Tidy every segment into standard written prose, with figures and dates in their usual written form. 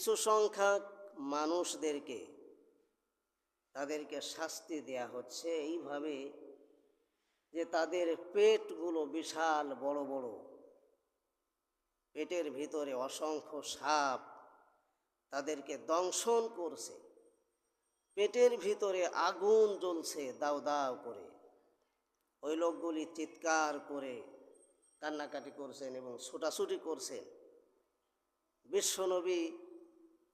কিছু সংখ্যক মানুষদেরকে তাদেরকে শাস্তি দেয়া হচ্ছে এইভাবে যে তাদের পেটগুলো বিশাল বড় বড়, পেটের ভিতরে অসংখ্য সাপ তাদেরকে দংশন করছে, পেটের ভিতরে আগুন জ্বলছে দাউ দাউ করে। ওই লোকগুলি চিৎকার করে কান্নাকাটি করছেন এবং ছুটাছুটি করছেন। বিশ্বনবী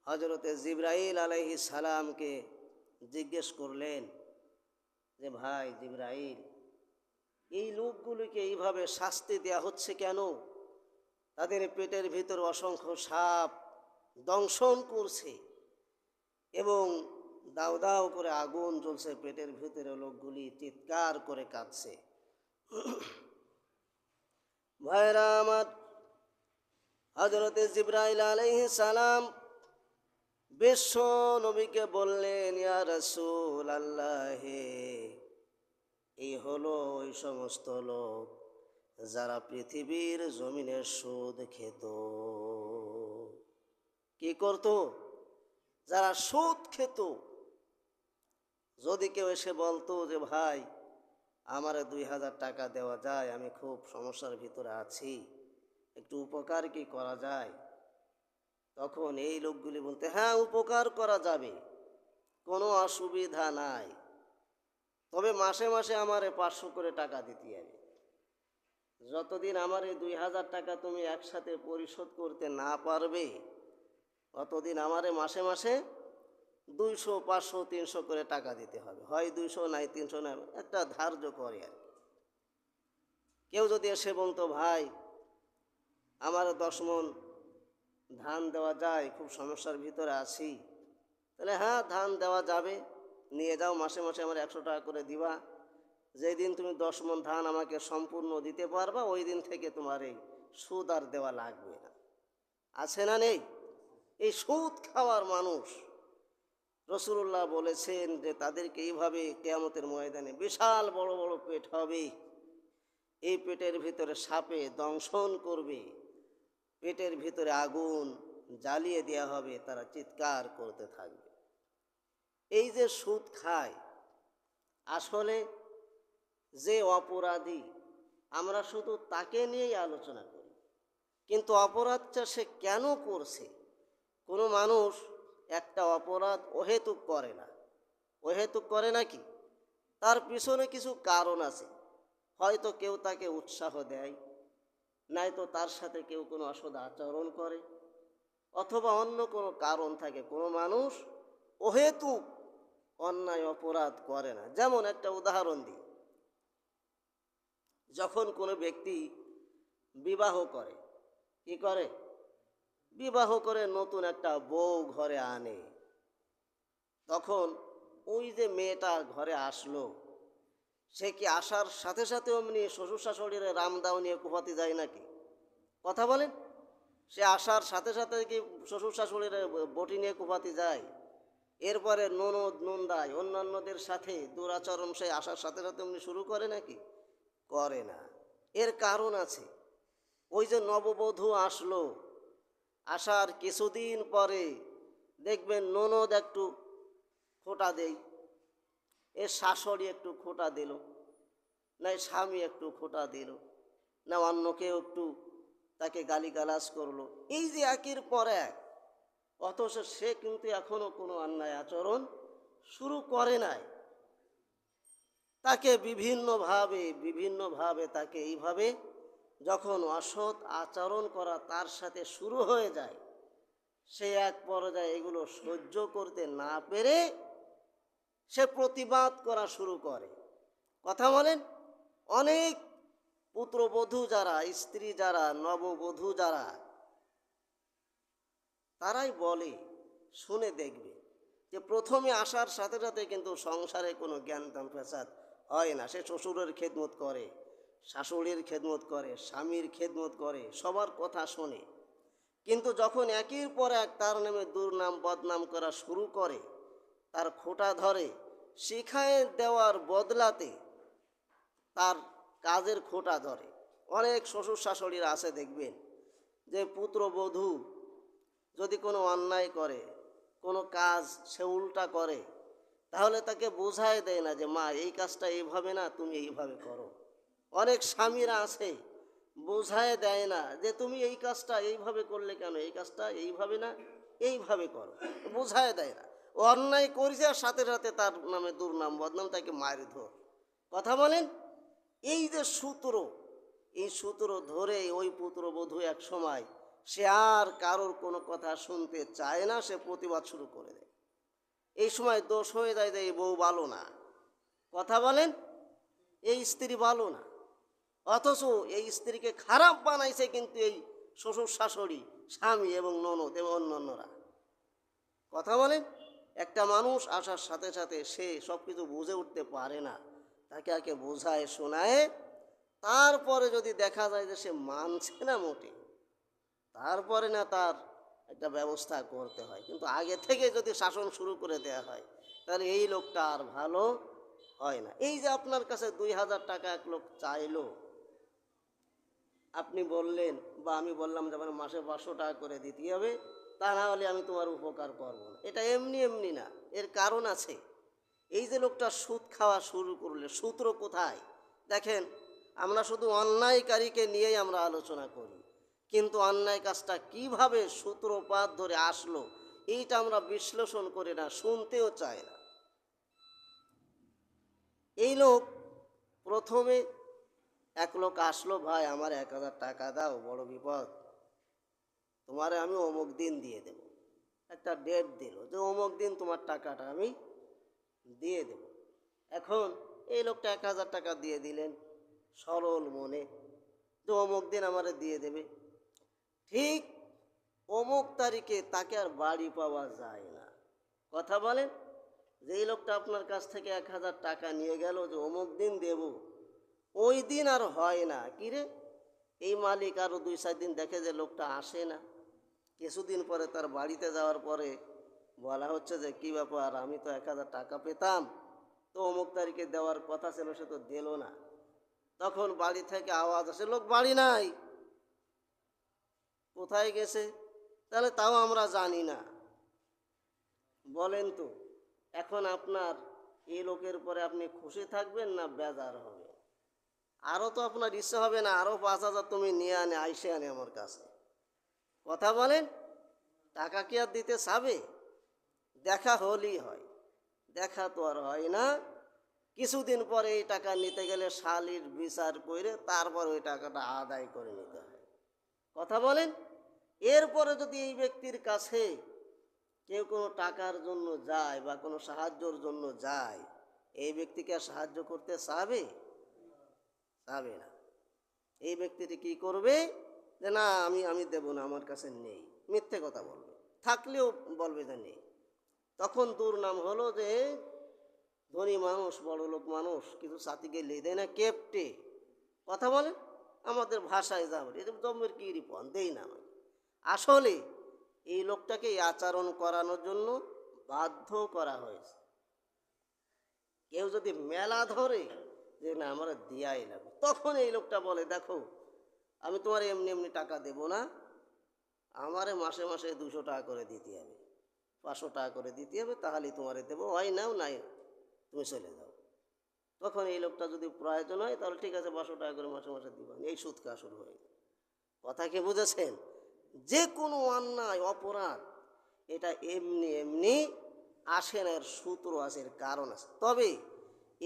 হজরতে জিবরাইল আলাইহিস সালামকে জিজ্ঞেস করলেন যে, ভাই জিবরাইল, এই লোকগুলিকে এইভাবে শাস্তি দেওয়া হচ্ছে কেন? তাদের পেটের ভিতর অসংখ্য সাপ দংশন করছে এবং দাউ দাউ করে আগুন জ্বলছে, পেটের ভিতরে লোকগুলি চিৎকার করে কাঁদছে। ভাইরা আমার, হযরতে জিবরাইল আলাইহিস সালাম বিশ্ব নবীকে বললেন, ইয়া রাসূলুল্লাহ, এই হলো ওই সমস্ত লোক যারা পৃথিবীর জমিনের সুদ খেত। কি করত? যারা সুদ খেত। যদি কেউ এসে বলতো যে, ভাই আমারে 2000 টাকা দেওয়া যায়, আমি খুব সমস্যার ভিতরে আছি, একটু উপকার কি করা যায়? তখন এই লোকগুলি বলতে, হ্যাঁ উপকার করা যাবে, কোনো অসুবিধা নাই, তবে মাসে মাসে আমারে 500 করে টাকা দিতে হবে। যতদিন আমার এই 2000 টাকা তুমি একসাথে পরিশোধ করতে না পারবে, ততদিন আমারে মাসে মাসে 200, 500, 300 করে টাকা দিতে হবে। হয় 200 নাই 300 নাই, একটা ধার্য করে আর কি। কেউ যদি এসে বলতো, ভাই আমার 10 মণ ধান দেওয়া যায়, খুব সমস্যার ভিতরে আছি, তাহলে হ্যাঁ ধান দেওয়া যাবে, নিয়ে যাও, মাসে মাসে আমার 100 টাকা করে দিবা। যেই দিন তুমি 10 মণ ধান আমাকে সম্পূর্ণ দিতে পারবা, ওই দিন থেকে তোমার এই সুদ আর দেওয়া লাগবে না। আছে না নেই? এই সুদ খাওয়ার মানুষ রাসূলুল্লাহ বলেছেন যে তাদেরকে এইভাবে কিয়ামতের ময়দানে বিশাল বড় বড় পেট হবে, এই পেটের ভিতরে সাপে দংশন করবে, পেটের ভিতরে আগুন জ্বালিয়ে দেওয়া হবে, তারা চিৎকার করতে থাকবে। এই যে সুদ খায়, আসলে যে অপরাধী, আমরা শুধু তাকে নিয়েই আলোচনা করি, কিন্তু অপরাধটা সে কেন করছে? কোনো মানুষ একটা অপরাধ অহেতুক করে না। অহেতুক করে নাকি? তার পিছনে কিছু কারণ আছে। হয়তো কেউ তাকে উৎসাহ দেয়, নয়তো তার সাথে কেউ কোনো অসৎ আচরণ করে, অথবা অন্য কোনো কারণ থাকে। কোনো মানুষ অহেতুক অন্যায় অপরাধ করে না। যেমন একটা উদাহরণ দিই, যখন কোনো ব্যক্তি বিবাহ করে, কি করে? বিবাহ করে নতুন একটা বউ ঘরে আনে, তখন ওই যে মেয়েটা ঘরে আসলো, সে কি আসার সাথে সাথে অমনি শ্বশুর শাশুড়ির রামদাও নিয়ে কুপাতে যায় নাকি? কথা বলেন। সে আসার সাথে সাথে কি শ্বশুর শাশুড়ির বটি নিয়ে কুপাতে যায়? এরপরে ননদ নন্দায় অন্যান্যদের সাথে দুরাচরণ সে আসার সাথে সাথে অমনি শুরু করে নাকি? করে না। এর কারণ আছে। ওই যে নববধূ আসলো, আসার কিছুদিন পরে দেখবেন ননদ একটু খোঁটা দেই, এর শাশুড়ি একটু খোঁটা দিল, না স্বামী একটু খোঁটা দিল, না অন্য কেউ একটু তাকে গালিগালাজ করলো। এই যে একের পর এক, অথচ সে কিন্তু এখনো কোনো অন্যায় আচরণ শুরু করে নাই। তাকে বিভিন্নভাবে তাকে এইভাবে যখন অসৎ আচরণ করা তার সাথে শুরু হয়ে যায়, সে এক পর্যায়ে এগুলো সহ্য করতে না পেরে সে প্রতিবাদ করা শুরু করে। কথা বলেন। অনেক পুত্রবধূ যারা, স্ত্রী যারা, নববধূ যারা, তারাই বলে, শুনে দেখবে যে প্রথমে আসার সাথে সাথে কিন্তু সংসারে কোনো জ্ঞানদান ফ্যাসাদ হয় না। সে শ্বশুরের খেদমত করে, শাশুড়ির খেদমত করে, স্বামীর খেদমত করে, সবার কথা শোনে। কিন্তু যখন একের পর এক তার নামে দুর্নাম বদনাম করা শুরু করে, তার খোঁটা ধরে, শিখায় দেওয়ার বদলাতে তার কাজের খোঁটা ধরে। অনেক শ্বশুর শাশুড়ির আছে দেখবেন যে পুত্রবধূ যদি কোনো অন্যায় করে, কোনো কাজ সে উল্টা করে, তাহলে তাকে বোঝায় দেয় না যে মা এই কাজটা এইভাবে না, তুমি এইভাবে করো। অনেক স্বামীরা আছে বোঝায় দেয় না যে তুমি এই কাজটা এইভাবে করলে কেন, এই কাজটা এইভাবে না, এইভাবে করো, বোঝায় দেয় না। ও অন্যায় করেছে আর সাথে সাথে তার নামে দুর্নাম বদনাম, তাকে মায়ের ধর। কথা বলেন, এই যে সূত্র, এই সূত্র ধরে ওই পুত্রবধূ এক সময় সে আর কারোর কোনো কথা শুনতে চায় না, সে প্রতিবাদ শুরু করে দেয়। এই সময় দোষ হয়ে যায় যে এই বউ ভালো না। কথা বলেন, এই স্ত্রী ভালো না, অথচ এই স্ত্রীকে খারাপ বানাইছে কিন্তু এই শ্বশুর শাশুড়ি, স্বামী এবং ননদ এবং অন্যান্যরা। কথা বলেন, একটা মানুষ আসার সাথে সাথে সে সব কিছু বুঝে উঠতে পারে না, তাকে আগে বোঝায় শোনায়, তারপরে যদি দেখা যায় যে সে মানছে না মোটে, তারপরে না তার একটা ব্যবস্থা করতে হয়। কিন্তু আগে থেকে যদি শাসন শুরু করে দেওয়া হয়, তাহলে এই লোকটা আর ভালো হয় না। এই যে আপনার কাছে 2000 টাকা এক লোক চাইলো, আপনি বললেন বা আমি বললাম যে আমার মাসে 500 টাকা করে দিতে হবে, তা না হলে আমি তোমার উপকার করব না, এটা এমনি এমনি না, এর কারণ আছে। এই যে লোকটা সুদ খাওয়া শুরু করলে, সূত্র কোথায় দেখেন? আমরা শুধু অন্যায়কারীকে নিয়েই আমরা আলোচনা করি, কিন্তু অন্যায় কাজটা কিভাবে সূত্রপাত ধরে আসলো এইটা আমরা বিশ্লেষণ করি না, শুনতেও চাই না। এই লোক প্রথমে এক লোক আসলো, ভাই আমার 1000 টাকা দাও, বড় বিপদ, তোমারে আমি অমুক দিন দিয়ে দেব। একটা ডেট দিল যে অমুক দিন তোমার টাকাটা আমি দিয়ে দেব। এখন এই লোকটা 1000 টাকা দিয়ে দিলেন সরল মনে, যে অমুক দিন আমারে দিয়ে দেবে। ঠিক অমুক তারিখে তাকে আর বাড়ি পাওয়া যায় না। কথা বলেন, যেই লোকটা আপনার কাছ থেকে 1000 টাকা নিয়ে গেল যে অমুক দিন দেব, ওই দিন আর হয় না। কিরে, এই মালিক আরও 2-4 দিন দেখে যে লোকটা আসে না। কিছুদিন পরে তার বাড়িতে যাওয়ার পরে বলা হচ্ছে যে কী ব্যাপার, আমি তো 1000 টাকা পেতাম, তো অমুক তারিখে দেওয়ার কথা ছিল, সে তো দিল না। তখন বাড়ি থেকে আওয়াজ আসে, লোক বাড়ি নাই, কোথায় গেছে? তাহলে তাও আমরা জানি না। বলেন তো, এখন আপনার এই লোকের পরে আপনি খুশি থাকবেন না বেজার হবে? আরও তো আপনার ইচ্ছে হবে না আরও 5000 তুমি নিয়ে আইসে আনে আমার কাছে। কথা বলেন, টাকা কি আর দিতে চাবে? দেখা হলেই হয়, দেখা তো আর হয় না। কিছুদিন পরে এই টাকা নিতে গেলে শালির বিচার করে তারপর ওই টাকাটা আদায় করে নিতে হয়। কথা বলেন, এরপরে যদি এই ব্যক্তির কাছে কেউ কোনো টাকার জন্য যায় বা কোনো সাহায্যর জন্য যায়, এই ব্যক্তিকে আর সাহায্য করতে চাবে? চাবে না। এই ব্যক্তিটি কি করবে, যে না আমি আমি দেবো না, আমার কাছে নেই, মিথ্যে কথা বলবে, থাকলেও বলবে যে নেই। তখন দুর্নাম হলো যে ধনী মানুষ, বড় লোক মানুষ, কিন্তু সাথীকে লেদে না কেপটে। কথা বলেন, আমাদের ভাষায় যাবে এটা জমের কি রিপন দেই না আমি। আসলে এই লোকটাকে এই আচরণ করানোর জন্য বাধ্য করা হয়েছে। কেউ যদি মেলা ধরে যে না আমার দিয়াই লাগবে, তখন এই লোকটা বলে দেখো আমি তোমার এমনি এমনি টাকা দেব না, আমারে মাসে মাসে 200 টাকা করে দিতে হবে, 500 টাকা করে দিতে হবে, তাহলেই তোমারে দেবো, হয় নাও নাই তুমি চলে যাও। তখন এই লোকটা যদি প্রয়োজন হয় তাহলে ঠিক আছে 500 টাকা করে মাসে মাসে দিবেন, এই সুদ খাওয়া শুরু হয়ে যায়। কথা কি বুঝেছেন? যে কোনো অন্যায় অপরাধ এটা এমনি এমনি আসে না, এর সূত্র আছে, এর কারণ আছে। তবে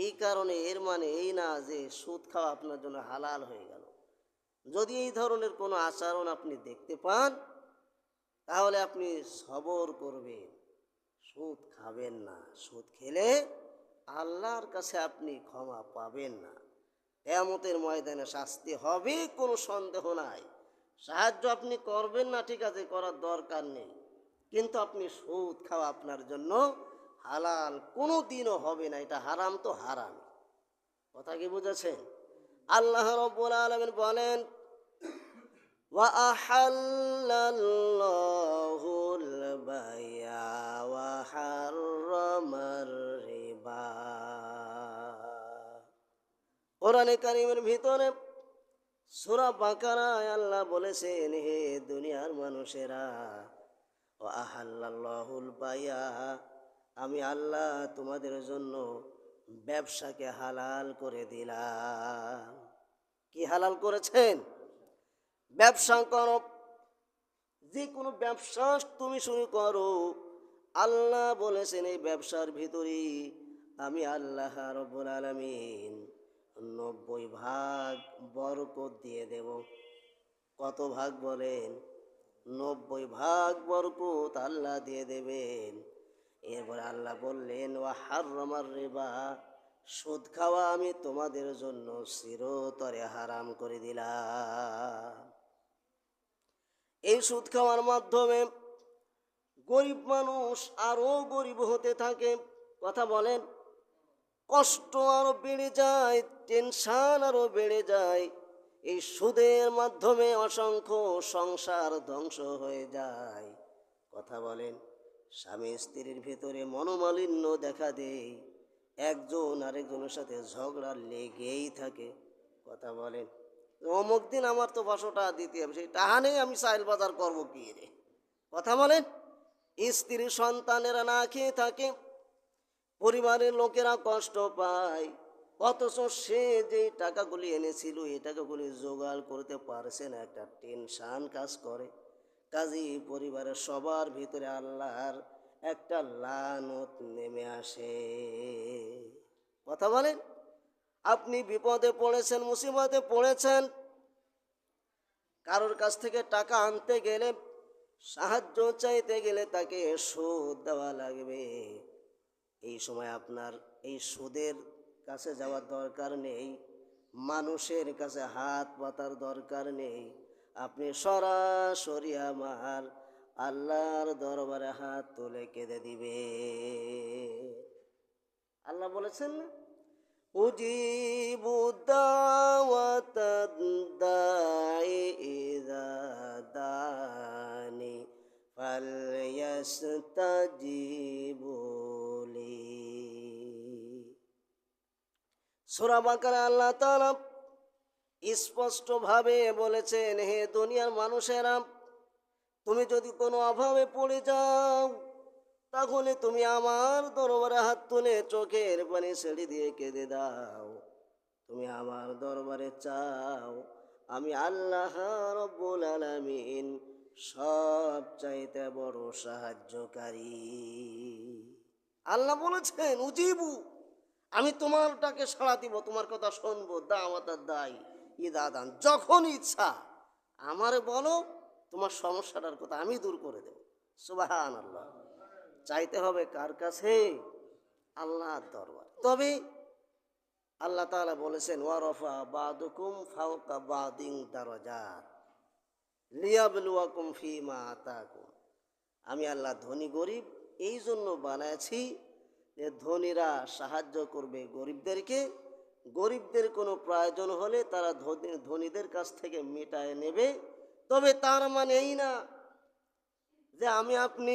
এই কারণে এর মানে এই না যে সুদ খাওয়া আপনার জন্য হালাল হয়ে গেল। যদি এই ধরনের কোনো আচরণ আপনি দেখতে পান, তাহলে আপনি সবর করবেন, সুদ খাবেন না। সুদ খেলে আল্লাহর কাছে আপনি ক্ষমা পাবেন না, কিয়ামতের ময়দানে শাস্তি হবে, কোনো সন্দেহ নাই। সাহায্য আপনি করবেন না, ঠিক আছে, করার দরকার নেই, কিন্তু আপনি সুদ খাওয়া আপনার জন্য হালাল কোনো দিনও হবে না, এটা হারাম তো হারাম। কথা কি বুঝেছেন? আল্লাহ রাব্বুল আলামিন বলেন ওয়া আহাল্লাল্লাহুল বাইয়া ওয়া হাররামার রিবা। কোরআনে কারীমের ভিতরে সূরা বাকারায় আল্লাহ বলেছেন, হে দুনিয়ার মানুষেরা, ও আহাল্লাল্লাহুল বায়া, আমি আল্লাহ তোমাদের জন্য ব্যবসাকে হালাল করে দিলাম। কি হালাল করেছেন? ব্যবসা করো, যে কোনো ব্যবসা তুমি শুরু করো, আল্লাহ বলেছেন এই ব্যবসার ভিতরেই আমি আল্লাহ রাব্বুল আলামিন 90 ভাগ বরকত দিয়ে দেব। কত ভাগ বলেন? 90 ভাগ বরকত আল্লাহ দিয়ে দেবেন। এরপরে আল্লাহ বললেন, ওয়া হাররামার রিবা, সুদ খাওয়া আমি তোমাদের জন্য চিরতরে হারাম করে দিলাম। এই সুদ খাওয়ার মাধ্যমে গরিব মানুষ আরো গরিব হতে থাকে। কথা বলেন, কষ্ট আরো বেড়ে যায়, টেনশন আরো বেড়ে যায়। এই সুদের মাধ্যমে অসংখ্য সংসার ধ্বংস হয়ে যায়। কথা বলেন, স্বামী স্ত্রীর ভিতরে মনোমালিন্য দেখা দেয়, একজন আরেকজনের সাথে ঝগড়া লেগেই থাকে। কথা বলেন, অমুক দিন আমার তো 500 টাকা দিতে হবে, সেই টাকা নেই, আমি চাইল বাজার করবো কি রে। কথা বলেন, স্ত্রী সন্তানেরা না খেয়ে থাকে, পরিবারের লোকেরা কষ্ট পায়, অথচ সে যে টাকাগুলি এনেছিল এই টাকাগুলি জোগাড় করতে পারছে না, একটা টেনশন কাজ করে। কাজী পরিবারের সবার ভিতরে আল্লাহর একটা লানত নেমে আসে। কথা বলেন, আপনি বিপদে পড়েছেন, মুসিবতে পড়েছেন, কারোর কাছ থেকে টাকা আনতে গেলে, সাহায্য চাইতে গেলে তাকে সুদ দেওয়া লাগবে। এই সময় আপনার এই সুদের কাছে যাওয়ার দরকার নেই, মানুষের কাছে হাত পাতার দরকার নেই, আপনি সরাসরি আমার আল্লাহর দরবারে হাত তুলে কেঁদে দিবে। আল্লাহ বলেছেন না, উজিবু দাওয়াতাদ দাঈ ইযা দানি ফালইয়াস্তাজিবু লি। সূরা বাকারা আল্লাহ তাআলা স্পষ্টভাবে বলেছেন, হে দুনিয়ার মানুষেরা, তুমি যদি কোনো অভাবে পড়ে যাও, তাহলে তুমি আমার দরবারে হাত তুলে চোখের পানি ছেড়ে দিয়ে কেঁদে দাও। তুমি আমার দরবারে চাও, আমি আল্লাহ রাব্বুল আলামিন সব চাইতে বড় সাহায্যকারী। আল্লাহ বলেছেন, উজিবু, আমি তোমারটাকে সাড়া দিব, তোমার কথা শুনবো, দাওয়াতাদ দাঈ ইযা দান, যখন ইচ্ছা আমারে বলো, তোমার সমস্যাটার কথা আমি দূর করে দেব। সুবহানাল্লাহ। চাইতে হবে কার কাছে? আল্লাহর দরবার। তবে আল্লাহ তাআলা বলেছেন, ওয়ারাফা বাদুকুম ফাওকা বাদিন দারাজাত লিয়াবলুয়াকুম ফীমা আতাকুম। আমি আল্লাহ ধনী গরিব এই জন্য বানাইছি যে ধনীরা সাহায্য করবে গরিবদেরকে, গরিবদের কোনো প্রয়োজন হলে তারা ধনীদের কাছ থেকে মেটায় নেবে। তবে তার মানে এই না যে আমি আপনি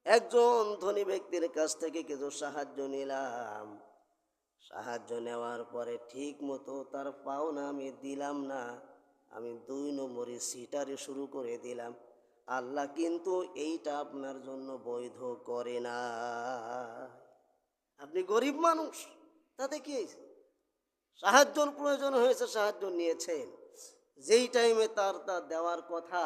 একজন ধনী ব্যক্তির কাছ থেকে কিছু সাহায্য নিলাম, সাহায্য নেওয়ার পরে ঠিক মতো তার পাওনা আমি দিলাম না, আমি 2 নম্বরে সিটারে শুরু করে দিলাম। আল্লাহ কিন্তু এইটা আপনার জন্য বৈধ করে না। আপনি গরিব মানুষ, তাতে কি হয়েছে? সাহায্যর প্রয়োজন হয়েছে, সাহায্য নিয়েছেন, যেই টাইমে তার দেওয়ার কথা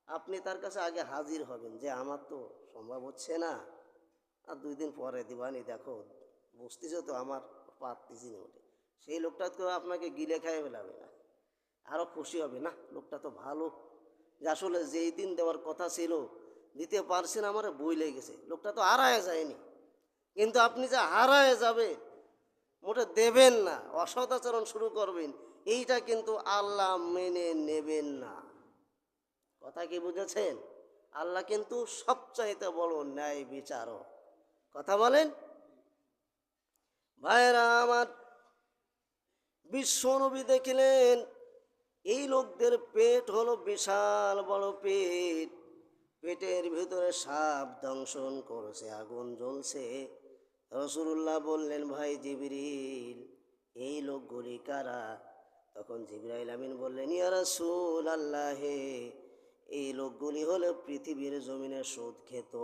আপনি তার কাছে আগে হাজির হবেন যে আমার তো সম্ভব হচ্ছে না, আর 2 দিন পরে দিবানি, দেখো বুঝতেছো তো আমার পারতেছি না ওঠে। সেই লোকটা তো আপনাকে গিলে খাইয়ে ফেলাবে না, আরও খুশি হবে, না লোকটা তো ভালো, যে আসলে যেই দিন দেওয়ার কথা ছিল দিতে পারছেন, আমার বই লেগেছে, লোকটা তো হারায় যায়নি। কিন্তু আপনি যে হারায় যাবে, মোটে দেবেন না, অসদাচরণ শুরু করবেন, এইটা কিন্তু আল্লাহ মেনে নেবেন না। কথা কি বুঝেছেন? আল্লাহ কিন্তু সবচাইতে বড় ন্যায় বিচারক। কথা বলেন ভাইরা আমার, বিশ্বনবী দেখলেন এই লোকদের পেট হলো বিশাল বড় পেট, পেটের ভিতরে সাপ দংশন করছে, আগুন জ্বলছে। রাসূলুল্লাহ বললেন, ভাই জিবরিল, এই লোকগুলি কারা? তখন জিবরাইল আমিন বললেন, ইয়া রাসূলাল্লাহ, এই লোকগুলি হলো পৃথিবীর জমিনে সুদ খেত।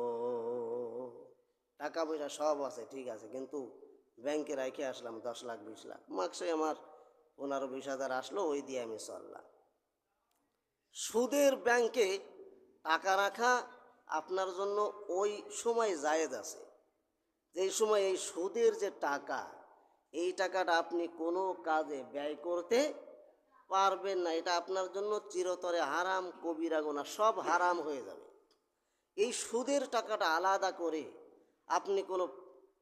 টাকা পয়সা সব আছে, ঠিক আছে, কিন্তু ব্যাংকে রেখে আসলাম 10 লাখ 20 লাখ, মাসে আমার 15-20 হাজার আসলো, ওই দিয়ে আমি চললাম। সুদের ব্যাংকে টাকা রাখা আপনার জন্য ওই সময় জায়েজ আছে যেই সময় এই সুদের যে টাকা, এই টাকাটা আপনি কোনো কাজে ব্যয় করতে পারবেন না। এটা আপনার জন্য চিরতরে হারাম, কবিরা গুনাহ, সব হারাম হয়ে যাবে। এই সুদের টাকাটা আলাদা করে আপনি কোনো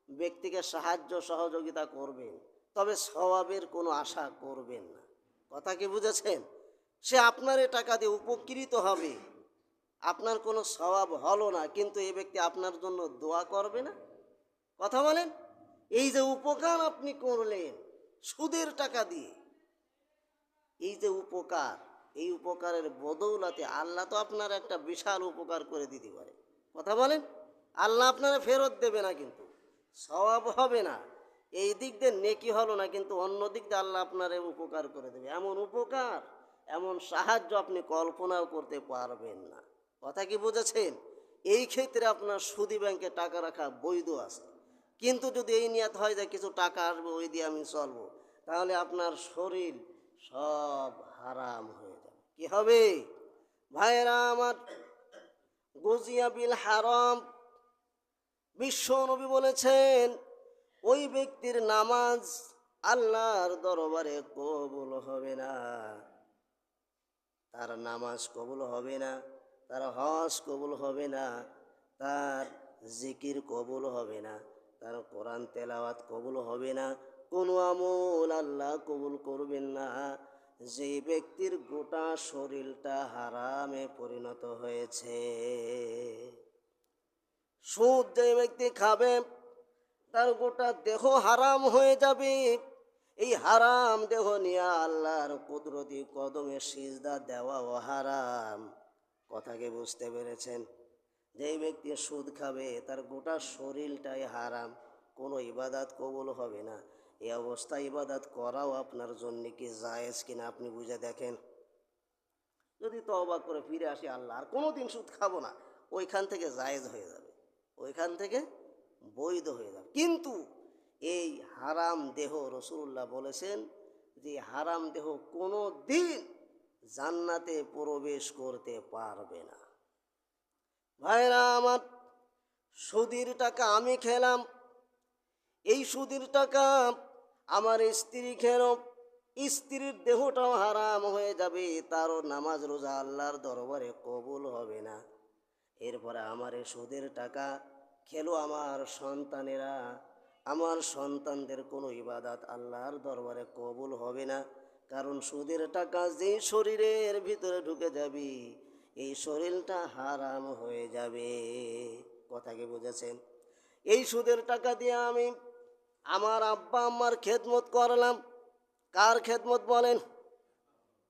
ব্যক্তিকে সাহায্য সহযোগিতা করবেন, তবে সওয়াবের কোনো আশা করবেন না। কথা কি বুঝেছেন? সে আপনার এই টাকা দিয়ে উপকৃত হবে, আপনার কোনো সওয়াব হলো না, কিন্তু এই ব্যক্তি আপনার জন্য দোয়া করবে না। কথা বলেন, এই যে উপকার আপনি করলেন সুদের টাকা দিয়ে, এই যে উপকার, এই উপকারের বদৌলতে আল্লাহ তো আপনার একটা বিশাল উপকার করে দিতে পারে। কথা বলেন, আল্লাহ আপনারা ফেরত দেবে না, কিন্তু সওয়াব হবে না, এই দিক দিয়ে নেকি হলো না, কিন্তু অন্য দিক দিয়ে আল্লাহ আপনারে উপকার করে দেবে। এমন উপকার, এমন সাহায্য আপনি কল্পনাও করতে পারবেন না। কথা কি বুঝেছেন? এই ক্ষেত্রে আপনার সুদী ব্যাংকে টাকা রাখা বৈধ আছে, কিন্তু যদি এই নিয়ত হয় যে কিছু টাকা আসবে ওই দিয়ে আমি চলবো, তাহলে আপনার শরীর সব হারাম হয়ে যাবে। কি হবে ভাইয়েরা আমার? গুজিয়া বিল হারাম, বিশ্ব নবী বলেছেন ওই ব্যক্তির নামাজ আল্লাহর দরবারে কবুল হবে না, তার নামাজ কবুল হবে না, তার হজ কবুল হবে না, তার জিকির কবুল হবে না, তার কোরআন তেলাওয়াত কবুল হবে না, কোনো আমল আল্লাহ কবুল করবেন না। যে ব্যক্তির গোটা শরীরটা হারামে পরিণত হয়েছে। সুদ যে ব্যক্তি খাবে তার গোটা দেহ হারাম হয়ে যাবে। এই হারাম দেহ নিয়ে আল্লাহর কুদরতি কদমে সিজদা দেওয়াও হারাম। কথাকে বুঝতে পেরেছেন? যেই ব্যক্তি সুদ খাবে তার গোটা শরীরটাই হারাম, কোনো ইবাদত কবুল হবে না। এই অবস্থায় ইবাদত করাও আপনার জন্য কি জায়েজ কিনা আপনি বুঝে দেখেন। যদি তওবা করে ফিরে আসি, আল্লাহ আর কোনো দিন সুদ খাবো না, ওইখান থেকে জায়েজ হয়ে যাবে, ওইখান থেকে বৈধ হয়ে যাবে। কিন্তু এই হারাম দেহ, রাসূলুল্লাহ বলেছেন যে হারাম দেহ কোনো দিন জান্নাতে প্রবেশ করতে পারবে না। ভাইরা আমার, সুদের টাকা আমি খেলাম, এই সুদের টাকা আমার স্ত্রী খেল, স্ত্রীর দেহটাও হারাম হয়ে যাবে, তারও নামাজ রোজা আল্লাহর দরবারে কবুল হবে না। এরপরে আমার এই সুদের টাকা খেলো আমার সন্তানেরা, আমার সন্তানদের কোনো ইবাদত আল্লাহর দরবারে কবুল হবে না, কারণ সুদের টাকা যেই শরীরের ভিতরে ঢুকে যাবে এই শরীরটা হারাম হয়ে যাবে। কথা কি বুঝেছেন? এই সুদের টাকা দিয়ে আমি আমার আব্বা আম্মার খেদমত করলাম। কার খেদমত বলেন?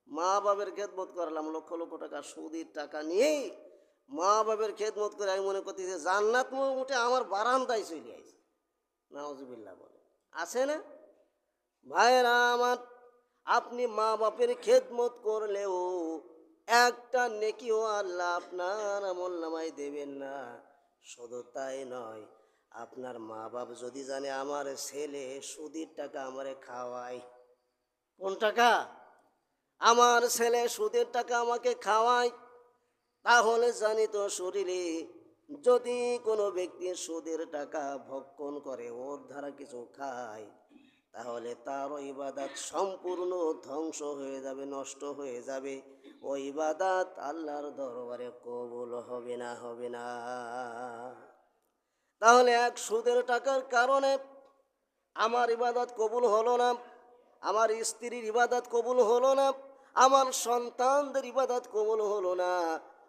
মা বাবের খেদমত করলাম। লক্ষ লক্ষ টাকা সুদের টাকা নিয়ে মা বাবের খেদমত করে আমি মনে করতেছি জান্নাত মোটামুটি আমার বারান্দায় চলে আসছে। নাউজুবিল্লাহ বলে, আছে না ভাইয়েরা আমার? আপনি মা বাপের খেদমত করলেও একটা নেকিও আল্লাহ আপনার আমলনামায় দেবেন না। শুধু তাই নয়, আপনার মা বাপ যদি জানে আমার ছেলে সুদের টাকা আমারে খাওয়ায়, কোন টাকা? আমার ছেলে সুদের টাকা আমাকে খাওয়ায়, তাহলে জানি তো শরীরে যদি কোনো ব্যক্তি সুদের টাকা ভক্ষণ করে, ওর দ্বারা কিছু খায়, তাহলে তারও ইবাদত সম্পূর্ণ ধ্বংস হয়ে যাবে, নষ্ট হয়ে যাবে। ওই ইবাদত আল্লাহর দরবারে কবুল হবে না, হবে না। তাহলে এক সুদের টাকার কারণে আমার ইবাদত কবুল হলো না, আমার স্ত্রীর ইবাদত কবুল হলো না, আমার সন্তানদের ইবাদত কবুল হলো না,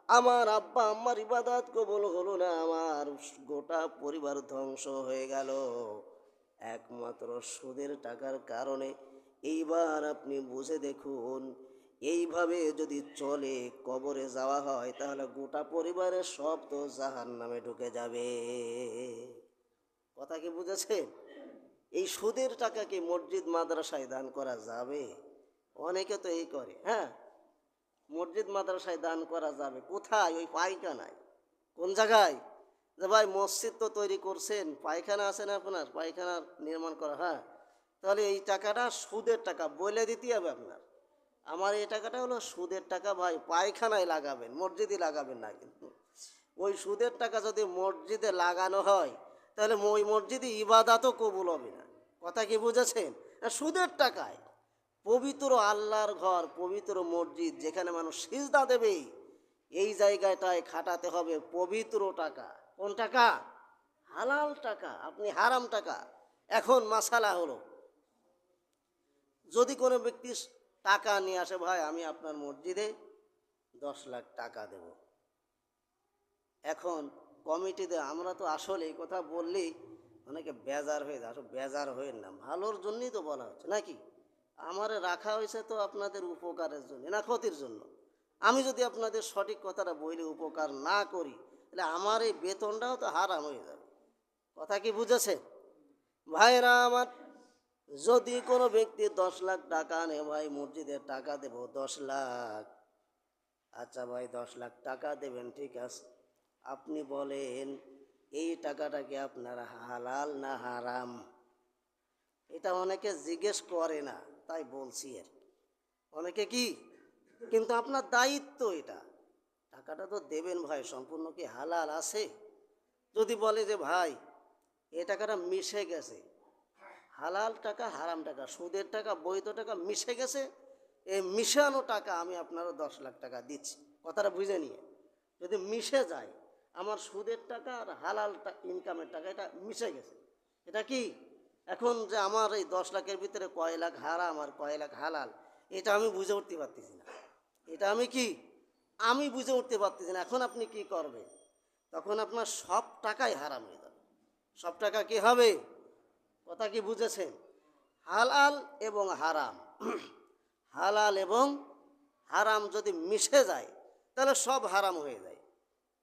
আমার আব্বা আম্মার ইবাদত কবুল হলো না, আমার গোটা পরিবার ধ্বংস হয়ে গেল একমাত্র সুদের টাকার কারণে। এইবার আপনি বুঝে দেখুন, এইভাবে যদি চলে কবরে যাওয়া হয় তাহলে গোটা পরিবারের সব তো জাহান্নামে ঢুকে যাবে। কথা কি বুঝেছেন? এই সুদের টাকা কি মসজিদ মাদ্রাসায় দান করা যাবে? অনেকে তো এই করে। হ্যাঁ, মসজিদ মাদ্রাসায় দান করা যাবে। কোথায়? ওই পায়খানায়। কোন জায়গায়? যে ভাই মসজিদ তো তৈরি করছেন, পায়খানা আছে না আপনার? পায়খানা নির্মাণ করা, হ্যাঁ, তাহলে এই টাকাটা সুদের টাকা বলে দিতে হবে আপনার। আমার এই টাকাটা হলো সুদের টাকা ভাই, পায়খানায় লাগাবেন, মসজিদে লাগাবেন না। কিন্তু ওই সুদের টাকা যদি মসজিদে লাগানো হয় তাহলে ওই মসজিদে ইবাদতও কবুল হবে না। কথা কি বুঝেছেন? সুদের টাকায় পবিত্র আল্লাহর ঘর, পবিত্র মসজিদ, যেখানে মানুষ সিজদা দেবে, এই জায়গাটায় খাটাতে হবে পবিত্র টাকা। কোন টাকা? হালাল টাকা। আপনি হারাম টাকা। এখন মাসালা হলো, যদি কোনো ব্যক্তি টাকা নিয়ে আসে, ভাই আমি আপনার মসজিদে 10 লাখ টাকা দেব, এখন কমিটিতে আমরা তো আসলে এই কথা বললেই অনেকে বেজার হয়ে যায়। আসলে বেজার হয়ে না, ভালোর জন্যই তো বলা হচ্ছে নাকি? আমারে রাখা হয়েছে তো আপনাদের উপকারের জন্য না ক্ষতির জন্য? আমি যদি আপনাদের সঠিক কথাটা বইলে উপকার না করি তাহলে আমার এই বেতনটাও তো হারাম হয়ে যাবে। কথা কি বুঝেছে ভাইরা আমার? যদি কোনো ব্যক্তি 10 লাখ টাকা নেয়, ভাই মসজিদের টাকা দেব 10 লাখ, আচ্ছা ভাই 10 লাখ টাকা দেবেন, ঠিক আছে, আপনি বলেন এই টাকাটা কি আপনার হালাল না হারাম? এটা অনেকে জিজ্ঞেস করে না, তাই বলছি আর কি। অনেকে কি, কিন্তু আপনার দায়িত্ব এটা, টাকাটা তো দেবেন ভাই, সম্পূর্ণ কি হালাল আছে? যদি বলে যে ভাই এ টাকাটা মিশে গেছে, হালাল টাকা হারাম টাকা, সুদের টাকা বৈধ টাকা মিশে গেছে, এই মিশানো টাকা আমি আপনারও 10 লাখ টাকা দিচ্ছি, কথাটা বুঝে নিয়ে। যদি মিশে যায়, আমার সুদের টাকা আর হালাল ইনকামের টাকা এটা মিশে গেছে, এটা কি এখন যে আমার এই 10 লাখের ভিতরে কয় লাখ হারাম আর কয় লাখ হালাল, এটা আমি বুঝে উঠতে পারতেছি না। এটা আমি বুঝে উঠতে পারতেছি না। এখন আপনি কি করবেন? তখন আপনার সব টাকাই হারাম হয়ে যাবে। সব টাকা কি হবে? কথা কি বুঝেছেন? হালাল এবং হারাম, হালাল এবং হারাম যদি মিশে যায় তাহলে সব হারাম হয়ে যায়।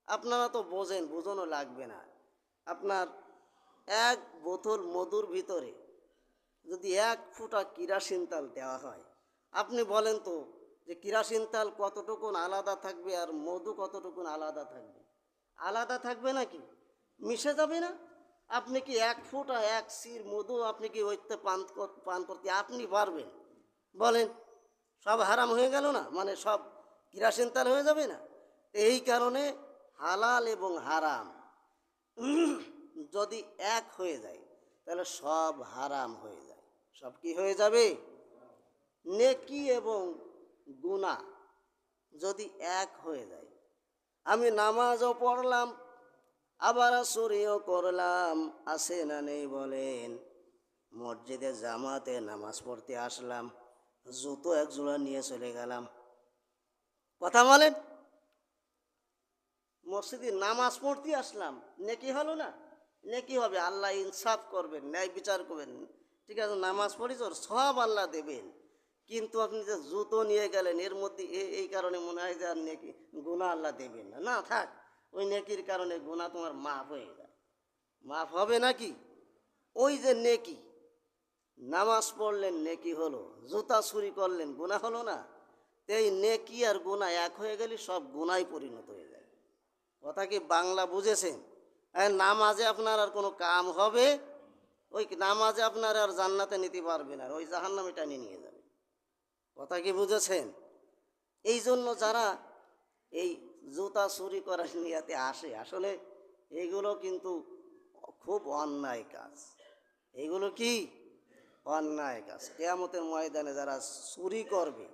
আপনারা তো বোঝেন, বোঝানো লাগবে না। আপনার এক বোতল মধুর ভিতরে যদি 1 ফুটা কিরাসিন তেল দেওয়া হয়, আপনি বলেন তো যে কিরাসিন তেল কতটুকুন আলাদা থাকবে আর মধু কতটুকুন আলাদা থাকবে? আলাদা থাকবে নাকি? মিশে যাবে না? আপনি কি 1 ফুটা 1 সির মধু আপনি কি ওইতে পান করতে আপনি পারবেন? বলেন, সব হারাম হয়ে গেল না? মানে সব কিরাসিন তেল হয়ে যাবে না? এই কারণে হালাল এবং হারাম যদি এক হয়ে যায় তাহলে সব হারাম হয়ে যায়। সব কি হয়ে যাবে? নেকি এবং গুনাহ যদি এক হয়ে যায়, আমি নামাজও পড়লাম আবার চুরিও করলাম, আছে না নেই বলেন? মসজিদে জামাতে নামাজ পড়তে আসলাম, জুতো 1 জোড়া নিয়ে চলে গেলাম, কথা বলেন, মসজিদে নামাজ পড়তে আসলাম, নেকি হলো না? নেকি হবে, আল্লাহ ইনসাফ করবেন, ন্যায় বিচার করবেন। ঠিক আছে, নামাজ পড়ি তোর সব আল্লাহ দেবেন, কিন্তু আপনি যে জুতো নিয়ে গেলেন এর মধ্যে এই কারণে মনে হয় যে আর নেকি গুনাহ আল্লাহ দেবেন না। না থাক, ওই নেকির কারণে গুনাহ তোমার মাফ হয়ে যায়। মাফ হবে নাকি? ওই যে নেকি, নামাজ পড়লেন নেকি হলো, জুতা চুরি করলেন গুনাহ হলো না? এই নেকি আর গুনাহ এক হয়ে গেলে সব গুনায় পরিণত হয়ে যায়। কথা কি বাংলা বুঝেছেন? নামাজে আপনার আর কোনো কাম হবে? ওই নামাজে আপনার আর জান্নাতে নিতে পারবে না, ওই জাহান্নামে টানিয়ে নিয়ে যাবে। কথা কি বুঝেছেন? এই জন্য যারা এই জুতা চুরি করার নিয়াতে আসে, আসলে এইগুলো কিন্তু খুব অন্যায় কাজ। এইগুলো কি অন্যায় কাজ। কিয়ামতের ময়দানে যারা চুরি করবে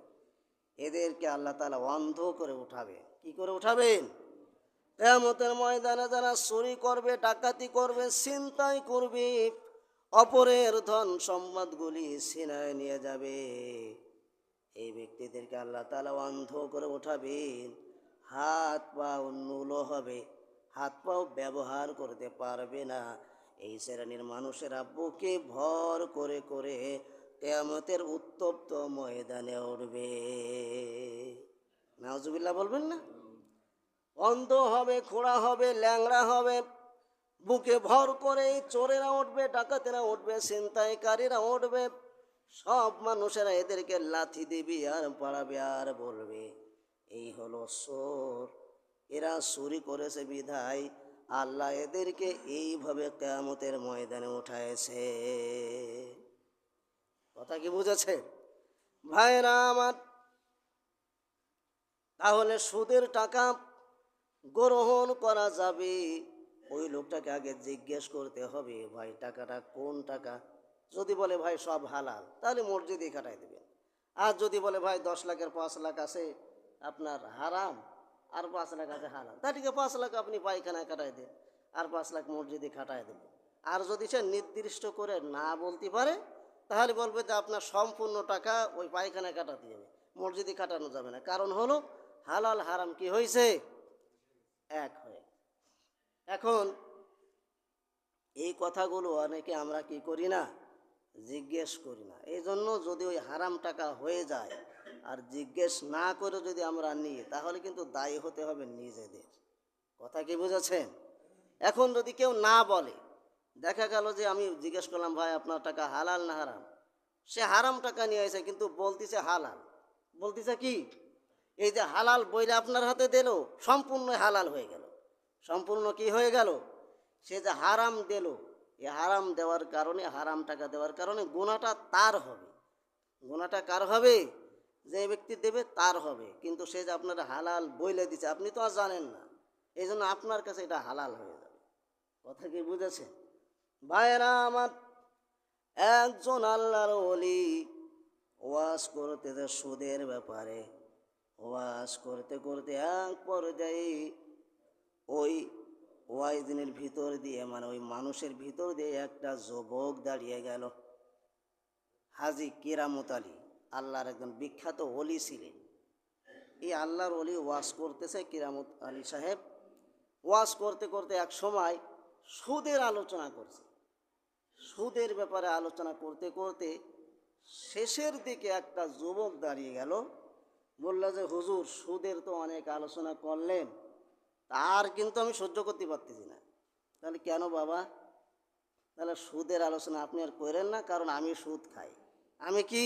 এদেরকে আল্লাহ তাআলা অন্ধ করে উঠাবে। কি করে উঠাবেন? কিয়ামতের ময়দানে যারা চুরি করবে, ডাকাতি করবে, ছিনতাই করবে, অপরের ধন সম্পদগুলি ছিনায় নিয়ে যাবে, এই ব্যক্তিদেরকে আল্লাহ তাআলা অন্ধ করে উঠাবেন। হাত পা উন্মূল হবে, হাত পাও ব্যবহার করতে পারবে না। এই শ্রেণীর মানুষেরা বুকে ভর করে করে কিয়ামতের উত্তপ্ত ময়দানে উঠবে। নাউজুবিল্লাহ বলবেন না? অন্ধ হবে, খোঁড়া হবে, ল্যাংড়া হবে, বুকে ভর করে চোরেরা উঠবে, ডাকাতেরা উঠবে, ছিনতাইকারীরা উঠবে, সব মানুষেরা এদেরকে লাথি দিবি আর পাড়াবে আর বলবে এই হলো চোর। এরা চুরি করেছে বিধায় আল্লাহ এদেরকে এইভাবে কিয়ামতের ময়দানে উঠাইছে। কথা কি বুঝেছে ভাইরা আমার? তাহলে সুদের টাকা গ্রহণ করা যাবে, ওই লোকটাকে আগে জিজ্ঞেস করতে হবে, ভাই টাকাটা কোন টাকা? যদি বলে ভাই সব হালাল, তাহলে মসজিদে কাটাই দেবেন। আর যদি বলে ভাই 10 লাখের 5 লাখ আছে আপনার হারাম, আর 5 লাখ আছে হালাল, তা ঠিক আছে 5 লাখ আপনি পায়খানায় কাটাই দেন, আর 5 লাখ মসজিদে কাটাই দেবেন। আর যদি সে নির্দিষ্ট করে না বলতে পারে, তাহলে বলবে যে আপনার সম্পূর্ণ টাকা ওই পায়খানায় কাটাতে হবে, মসজিদে কাটানো যাবে না। কারণ হলো হালাল হারাম কি হয়েছে? এক হয়ে। এখন এই কথাগুলো অনেকে আমরা কি করি না, জিজ্ঞেস করি না। এই জন্য যদি ওই হারাম টাকা হয়ে যায় আর জিজ্ঞেস না করে যদি আমরা নিই, তাহলে কিন্তু দায়ী হতে হবে নিজেদের। কথা কি বুঝেছেন? এখন যদি কেউ না বলে, দেখা গেল যে আমি জিজ্ঞেস করলাম ভাই আপনার টাকা হালাল না হারাম, সে হারাম টাকা নিয়ে আসে কিন্তু বলতেছে হালাল। বলতেছে কি, এই যে হালাল বইলে আপনার হাতে দিল, সম্পূর্ণ হালাল হয়ে গেল। সম্পূর্ণ কি হয়ে গেল? সে যে হারাম দিল, এই হারাম দেওয়ার কারণে, হারাম টাকা দেওয়ার কারণে গুনাহটা তার হবে। গুনাহটা কার হবে? যে ব্যক্তি দেবে তার হবে। কিন্তু সে যে আপনার হালাল বইলে দিচ্ছে, আপনি তো আর জানেন না, এই জন্য আপনার কাছে এটা হালাল হয়ে যাবে। কথা কি বুঝেছে ভাইয়েরা আমার? একজন আল্লাহর ওলি ওয়াজ করতেছে সুদের ব্যাপারে। ওয়াজ করতে করতে এক পর্যায়ে ওই ওয়াইদিনের ভিতর দিয়ে, মানে ওই মানুষের ভিতর দিয়ে একটা যুবক দাঁড়িয়ে গেল। হাজী কেরামত আলী, আল্লাহর একজন বিখ্যাত ওলি ছিলেন। এই আল্লাহর ওলি ওয়াজ করতেছে, কেরামত আলী সাহেব ওয়াজ করতে করতে এক সময় সুদের আলোচনা করছে। সুদের ব্যাপারে আলোচনা করতে করতে শেষের দিকে একটা যুবক দাঁড়িয়ে গেল, বলল যে হুজুর সুদের তো অনেক আলোচনা করলেন, তার কিন্তু আমি সহ্য করতে পারতেছি না। তাহলে কেন বাবা? তাহলে সুদের আলোচনা আপনি আর করেন না, কারণ আমি সুদ খাই। আমি কি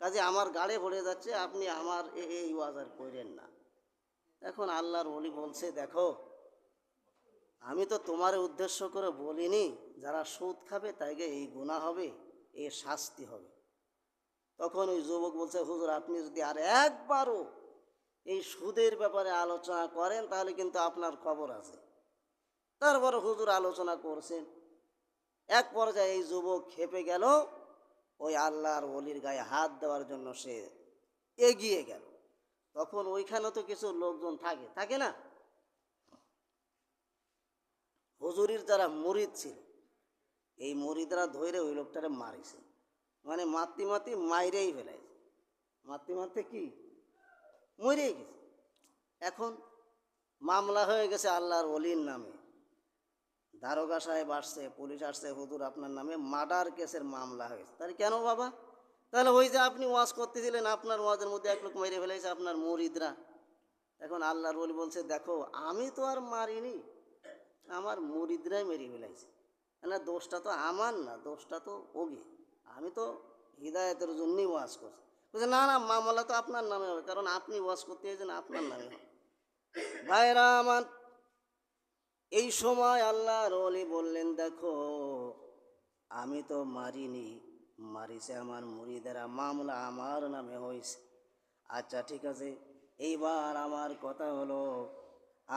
কাজে আমার গাড়ে ভরে যাচ্ছে, আপনি আমার এই ওয়াজ আর করেন না। এখন আল্লাহর ওলি বলছে, দেখো আমি তো তোমার উদ্দেশ্য করে বলিনি, যারা সুদ খাবে তাইকে এই গুনাহ হবে, এই শাস্তি হবে। তখন ওই যুবক বলছে, হুজুর আপনি যদি আর একবারও এই সুদের ব্যাপারে আলোচনা করেন তাহলে কিন্তু আপনার খবর আছে। তারপরে হুজুর আলোচনা করছেন। এক পর্যায়ে এই যুবক খেপে গেল, ওই আল্লাহর ওলির গায়ে হাত দেওয়ার জন্য সে এগিয়ে গেল। তখন ওইখানে তো কিছু লোকজন থাকে, থাকে না? হুজুরির যারা মুরিদ ছিল, এই মুরিদরা ধরে ওই লোকটারে মারিছে, মানে মাতি মাতি মাইরেই ফেলাইছে। মাতি মারতে কি মরেই গেছে। এখন মামলা হয়ে গেছে আল্লাহর ওলির নামে। দারোগা সাহেব আসছে, পুলিশ আসছে, হুজুর আপনার নামে মার্ডার কেসের মামলা হয়েছে। তাহলে কেন বাবা? তাহলে ওই যে আপনি ওয়াজ করতেছিলেন, আপনার ওয়াজের মধ্যে এক লোক মেরে ফেলেছে আপনার মুরিদরা। এখন আল্লাহর ওলি বলছে, দেখো আমি তো আর মারিনি, আমার মুরিদরাই মেরে ফেলাইছে। না, দোষটা তো আমার না, দোষটা তো ওগে। আমি তো হিদায়তের জন্যই ওয়াজ করছি। বলছে না না, মামলা তো আপনার নামে হবে, কারণ আপনি ওয়াজ করতে এসেছেন, আপনার নামে হবে। ভাইরা আমার, এই সময় আল্লাহর ওলি বললেন, দেখো আমি তো মারিনি, মারিছে আমার মুরিদেরা, মামলা আমার নামে হয়েছে। আচ্ছা ঠিক আছে, এইবার আমার কথা হলো,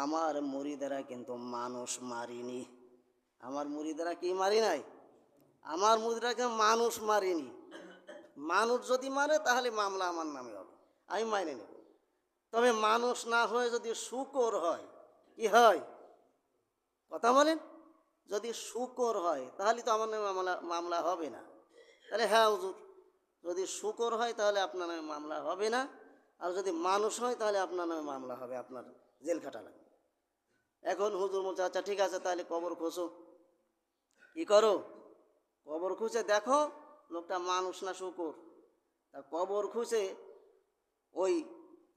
আমার মুরিদেরা কিন্তু মানুষ মারিনি। আমার মুরিদেরা কি মারি নাই? আমার মুরিদেরাকে মানুষ মারিনি। মানুষ যদি মারে তাহলে মামলা আমার নামে হবে, আমি মাইনে নেব। তবে মানুষ না হয়ে যদি শূকর হয়, কি হয় কথা বলেন? যদি শূকর হয় তাহলে তো আমার নামে মামলা হবে না। তাহলে হ্যাঁ হুজুর, যদি শূকর হয় তাহলে আপনার নামে মামলা হবে না, আর যদি মানুষ হয় তাহলে আপনার নামে মামলা হবে, আপনার জেল খাটা লাগবে। এখন হুজুর বলছে, আচ্ছা ঠিক আছে, তাহলে কবর খোঁজো। কি করো? কবর খুঁজে দেখো লোকটা মানুষ না শূকর। তা কবর খুঁজে ওই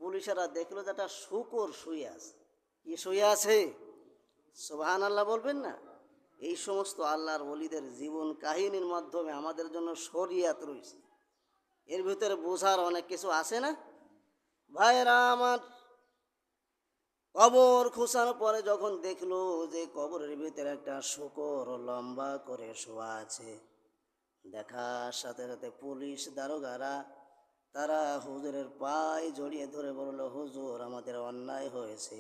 পুলিশেরা দেখলো যে একটা শূকর শুয়ে আছে। কি শুয়ে আছে? সুবহানাল্লাহ বলবেন না? এই সমস্ত আল্লাহর ওলিদের জীবন কাহিনীর মাধ্যমে আমাদের জন্য শরিয়াত রয়েছে। এর ভিতরে বোঝার অনেক কিছু আছে না ভাইরা আমার, কবর খোঁচানোর পরে যখন দেখলো যে কবরের ভিতরে একটা শূকর লম্বা করে শোয়া আছে, দেখার সাথে সাথে পুলিশ দারোগারা তারা হুজুরের পায়ে জড়িয়ে ধরে বলল, হুজুর আমাদের অন্যায় হয়েছে,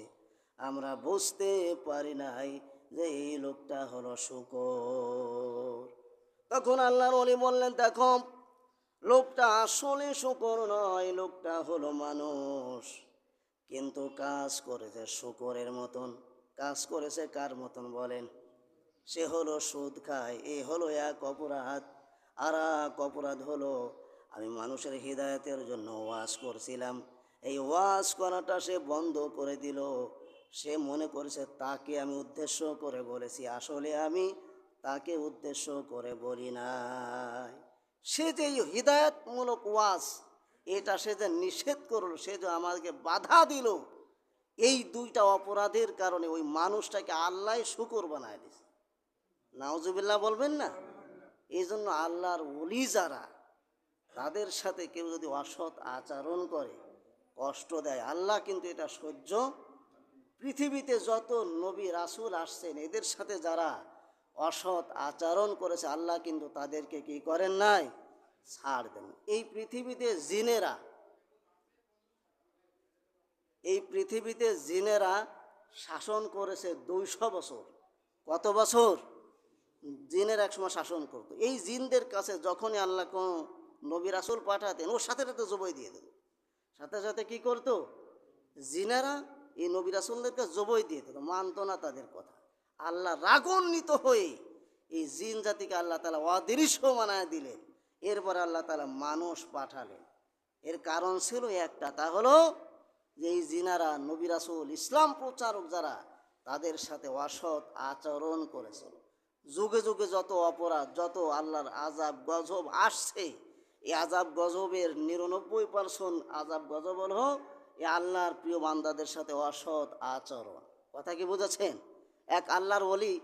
আমরা বুঝতে পারি নাই যে এই লোকটা হলো শূকর। তখন আল্লাহর ওলি বললেন, দেখো লোকটা আসলে শূকর নয়, লোকটা হলো মানুষ, কিন্তু কাজ করেছে শূকরের মতন। কাজ করেছে কার মতন বলেন? সে হলো সুদ খায়। এ হলো এক অপরাধ। আর এক অপরাধ হলো, আমি মানুষের হৃদায়তের জন্য ওয়াজ করছিলাম, এই ওয়াজ করাটা সে বন্ধ করে দিল। সে মনে করেছে তাকে আমি উদ্দেশ্য করে বলেছি, আসলে আমি তাকে উদ্দেশ্য করে বলি নাই। সে যে হৃদায়তমূলক ওয়াজ, এটা সে যে নিষেধ করলো, সে যে আমাকে বাধা দিল, এই দুইটা অপরাধের কারণে ওই মানুষটাকে আল্লাহ শুকর বানায় দিয়েছে। নাউজুবিল্লাহ বলবেন না? এই জন্য আল্লাহর ওলি যারা, তাদের সাথে কেউ যদি অসৎ আচরণ করে, কষ্ট দেয়, আল্লাহ কিন্তু এটা সহ্য। পৃথিবীতে যত নবী রাসূল আসছেন, এদের সাথে যারা অসৎ আচরণ করেছে, আল্লাহ কিন্তু তাদেরকে কি করেন নাই? ছাড় দেন। এই পৃথিবীতে জিনেরা শাসন করেছে 200 বছর। কত বছর? জিনের একসময় শাসন করতো। এই জিনদের কাছে যখনই আল্লাহ কোন নবী রাসূল পাঠাতেন, ওর সাথে সাথে জবাই দিয়ে দিত। সাথে সাথে কি করতো? জিনেরা এই নবী রাসূলদেরকে জবাই দিয়ে দিত, মানতো না তাদের কথা। আল্লাহ রাগান্বিত হয়ে এই জিন জাতিকে আল্লাহ তাআলা অদৃশ্য বানায় দিলেন। এরপর আল্লাহ তাআলা মানুষ পাঠালেন। এর কারণ ছিল একটা, তা হলো যে এই জিনারা নবী রাসূল ইসলাম প্রচারক যারা, তাদের সাথে অসৎ আচরণ করেছিল। যুগে যুগে যত অপরাধ, যত আল্লাহর আযাব গজব আসছে, এই আযাব গজবের 99% আযাব গজব হলো এই আল্লাহর প্রিয় বান্দাদের সাথে অসৎ আচরণ। কথা কি বুঝেছেন? এক আল্লাহর ওলি